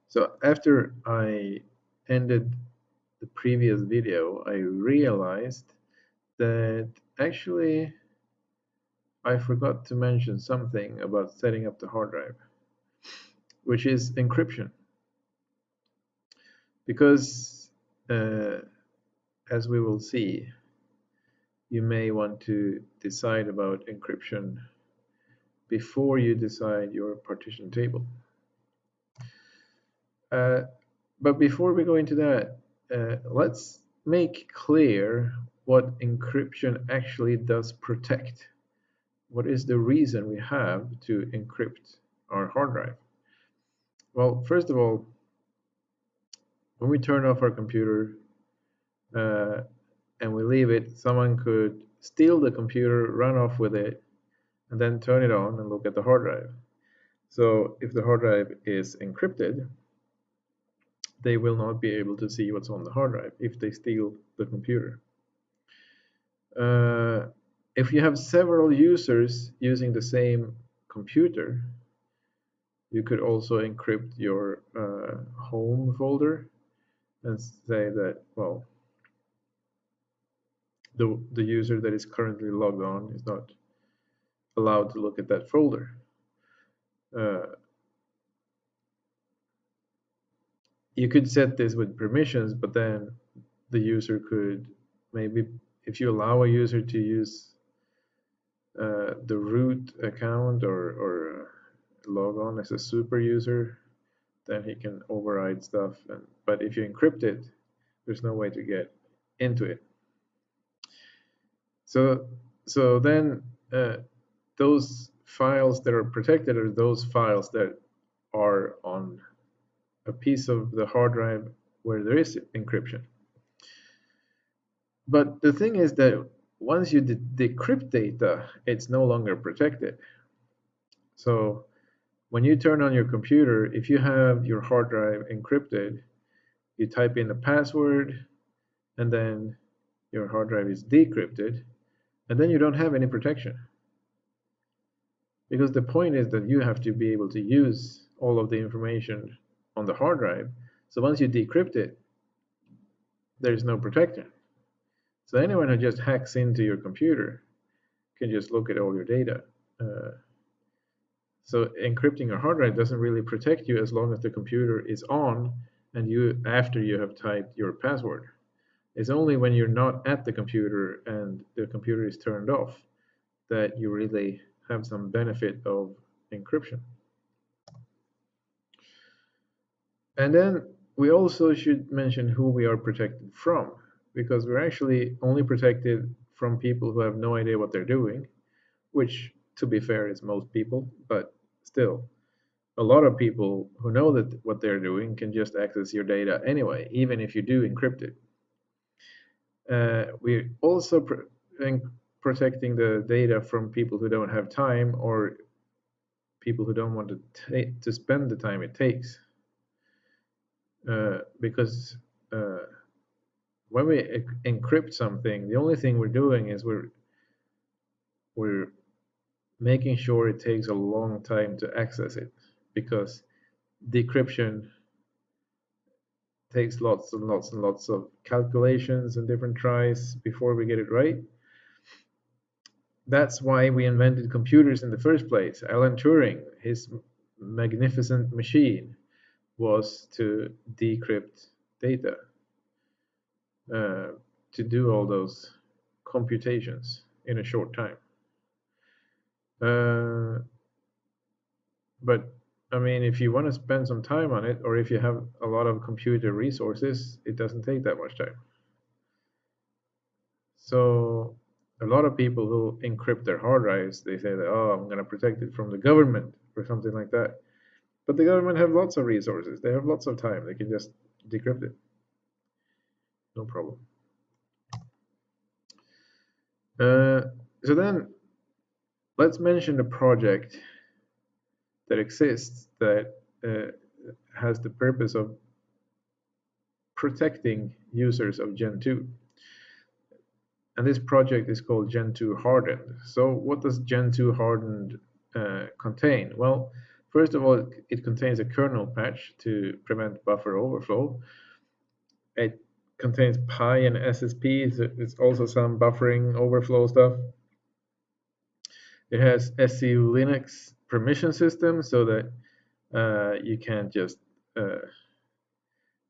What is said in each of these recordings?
So after I ended the previous video, I realized that actually I forgot to mention something about setting up the hard drive, which is encryption. Because as we will see, you may want to decide about encryption before you decide your partition table. But before we go into that, let's make clear what encryption actually does protect. What is the reason we have to encrypt our hard drive? Well, first of all, when we turn off our computer and we leave it, someone could steal the computer, run off with it, and then turn it on and look at the hard drive. So if the hard drive is encrypted, they will not be able to see what's on the hard drive if they steal the computer. If you have several users using the same computer, you could also encrypt your home folder and say that, well, the user that is currently logged on is not allowed to look at that folder. You could set this with permissions, but then the user could maybe, if you allow a user to use the root account or log on as a super user, then he can override stuff. But if you encrypt it, there's no way to get into it. So then those files that are protected are those files that are on a piece of the hard drive where there is encryption. But the thing is that once you decrypt data, it's no longer protected. So when you turn on your computer, if you have your hard drive encrypted, you type in a password, and then your hard drive is decrypted, and then you don't have any protection. Because the point is that you have to be able to use all of the information on the hard drive. So once you decrypt it, there's no protection. So anyone who just hacks into your computer can just look at all your data. So encrypting a hard drive doesn't really protect you as long as the computer is on and after you have typed your password. It's only when you're not at the computer and the computer is turned off that you really have some benefit of encryption. And then we also should mention who we are protected from, because we're actually only protected from people who have no idea what they're doing, which, to be fair, is most people, but still, a lot of people who know that what they're doing can just access your data anyway, even if you do encrypt it. We're also protecting the data from people who don't have time or people who don't want to spend the time it takes. Because when we encrypt something, the only thing we're doing is we're making sure it takes a long time to access it, because decryption takes lots and lots and lots of calculations and different tries before we get it right. That's why we invented computers in the first place. Alan Turing, his magnificent machine, was to decrypt data, to do all those computations in a short time. But I mean, if you want to spend some time on it, or if you have a lot of computer resources, it doesn't take that much time. So a lot of people who encrypt their hard drives, they say that, oh, I'm going to protect it from the government or something like that. But the government have lots of resources. They have lots of time. They can just decrypt it. No problem. So then let's mention a project that exists that has the purpose of protecting users of GENTOO. And this project is called GENTOO Hardened. So what does GENTOO Hardened contain? Well, first of all, it contains a kernel patch to prevent buffer overflow. It contains Pi and SSP. It's also some buffering overflow stuff. It has SC Linux permission system so that you can't just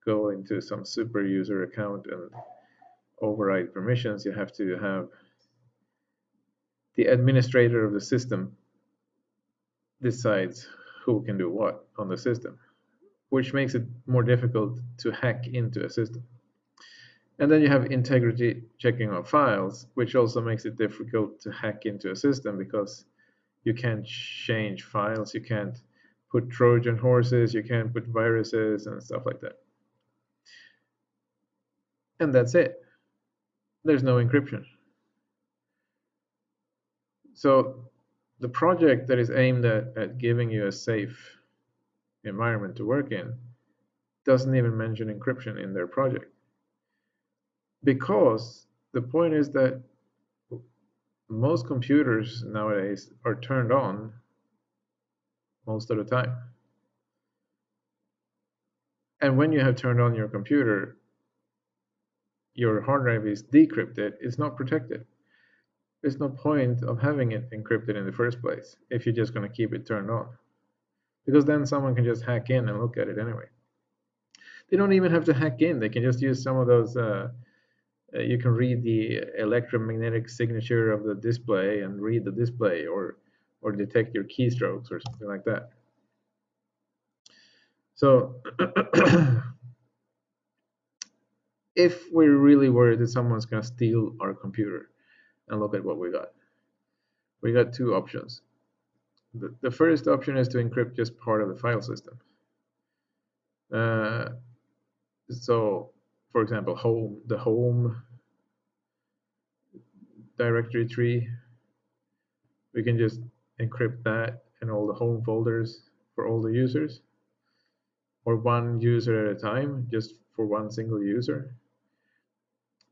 go into some super user account and override permissions. You have to have the administrator of the system decides who can do what on the system, which makes it more difficult to hack into a system. And then you have integrity checking of files, which also makes it difficult to hack into a system because you can't change files, you can't put Trojan horses, you can't put viruses and stuff like that. And that's it. There's no encryption. So the project that is aimed at giving you a safe environment to work in doesn't even mention encryption in their project. Because the point is that most computers nowadays are turned on most of the time. And when you have turned on your computer, your hard drive is decrypted, it's not protected. There's no point of having it encrypted in the first place if you're just going to keep it turned on. Because then someone can just hack in and look at it anyway. They don't even have to hack in, they can just use some of those you can read the electromagnetic signature of the display and read the display or detect your keystrokes or something like that. So if we're really worried that someone's going to steal our computer and look at what we got two options. The first option is to encrypt just part of the file system. So, for example, the home directory tree, we can just encrypt that and all the home folders for all the users, or one user at a time, just for one single user.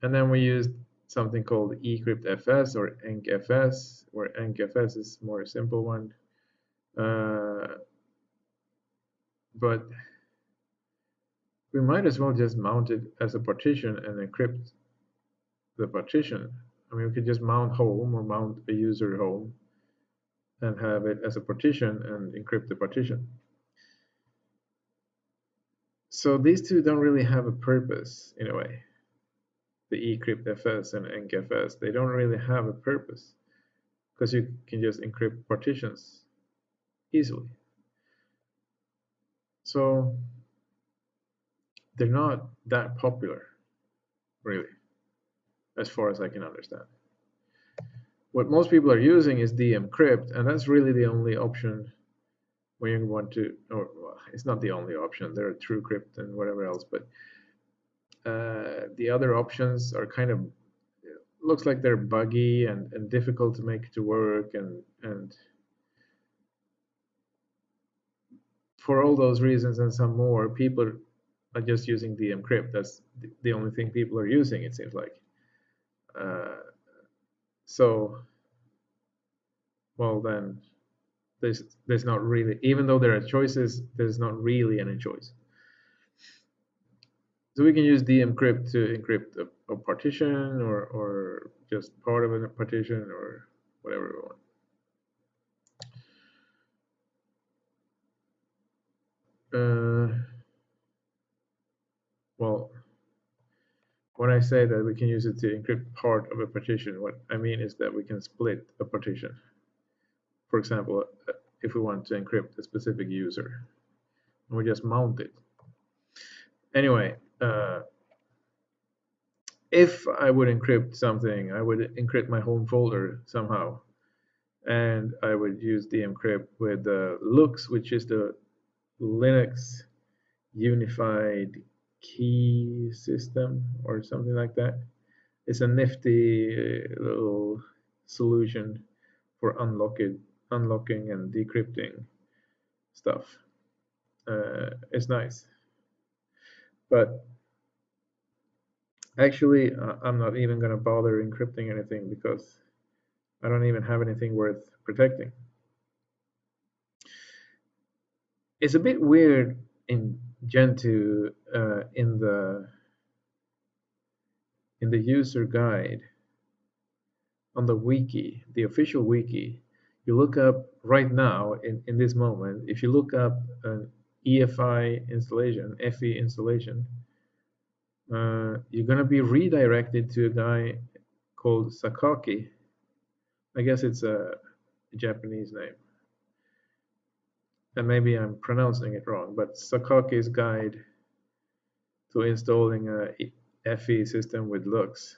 And then we used something called ECRYPT-FS or ENCFS, where ENCFS is a more simple one. But we might as well just mount it as a partition and encrypt the partition. I mean, we could just mount home or mount a user home and have it as a partition and encrypt the partition. So these two don't really have a purpose in a way. The ECRYPT-FS and ENCFS, they don't really have a purpose because you can just encrypt partitions easily. So they're not that popular, really, as far as I can understand. What most people are using is dm-crypt, and that's really the only option when you want to, or well, it's not the only option, there are TrueCrypt and whatever else, but the other options are kind of, looks like they're buggy and difficult to make to work, and for all those reasons and some more, people are just using dm-crypt. That's the only thing people are using, it seems like. So, well then, there's not really, even though there are choices, there's not really any choice. So we can use dm-crypt to encrypt a partition or just part of a partition or whatever we want. Well, when I say that we can use it to encrypt part of a partition, what I mean is that we can split a partition. For example, if we want to encrypt a specific user, and we just mount it. Anyway, if I would encrypt something, I would encrypt my home folder somehow, and I would use dm-crypt with LUKS, which is the Linux Unified Key System or something like that. It's a nifty little solution for unlocking and decrypting stuff. It's nice, but actually I'm not even going to bother encrypting anything because I don't even have anything worth protecting. It's a bit weird in Gentoo in the user guide on the wiki, the official wiki. You look up right now in this moment. If you look up an EFI installation, FE installation, you're gonna be redirected to a guy called Sakaki. I guess it's a Japanese name, and maybe I'm pronouncing it wrong, but Sakaki's guide to installing a FE system with Lux,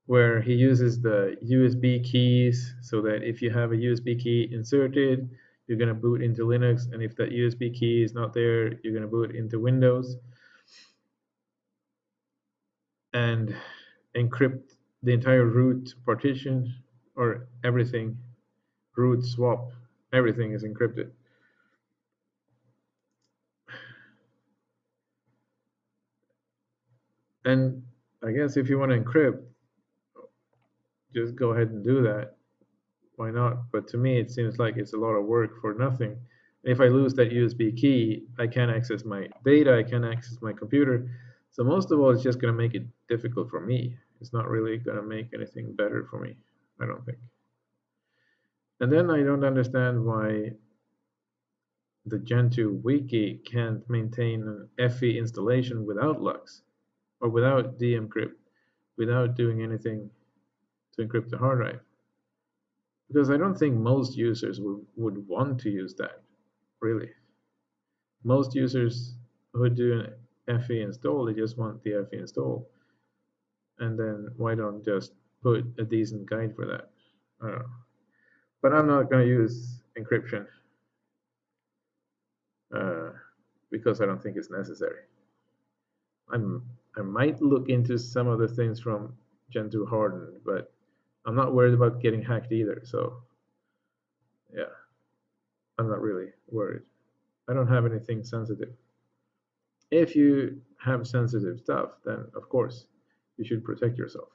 where he uses the USB keys so that if you have a USB key inserted, you're going to boot into Linux, and if that USB key is not there, you're going to boot into Windows and encrypt the entire root partition or everything, root swap, everything is encrypted. And I guess if you want to encrypt, just go ahead and do that. Why not? But to me, it seems like it's a lot of work for nothing. If I lose that USB key, I can't access my data, I can't access my computer. So most of all, it's just going to make it difficult for me. It's not really going to make anything better for me, I don't think. And then I don't understand why the Gentoo wiki can't maintain an FE installation without Lux or without dm-crypt, without doing anything to encrypt the hard drive. Because I don't think most users would want to use that, really. Most users who do an FE install, they just want the FE install. And then why don't just put a decent guide for that? I don't know. But I'm not going to use encryption because I don't think it's necessary. I might look into some of the things from Gentoo Hardened, but I'm not worried about getting hacked either. So yeah, I'm not really worried. I don't have anything sensitive. If you have sensitive stuff, then of course you should protect yourself.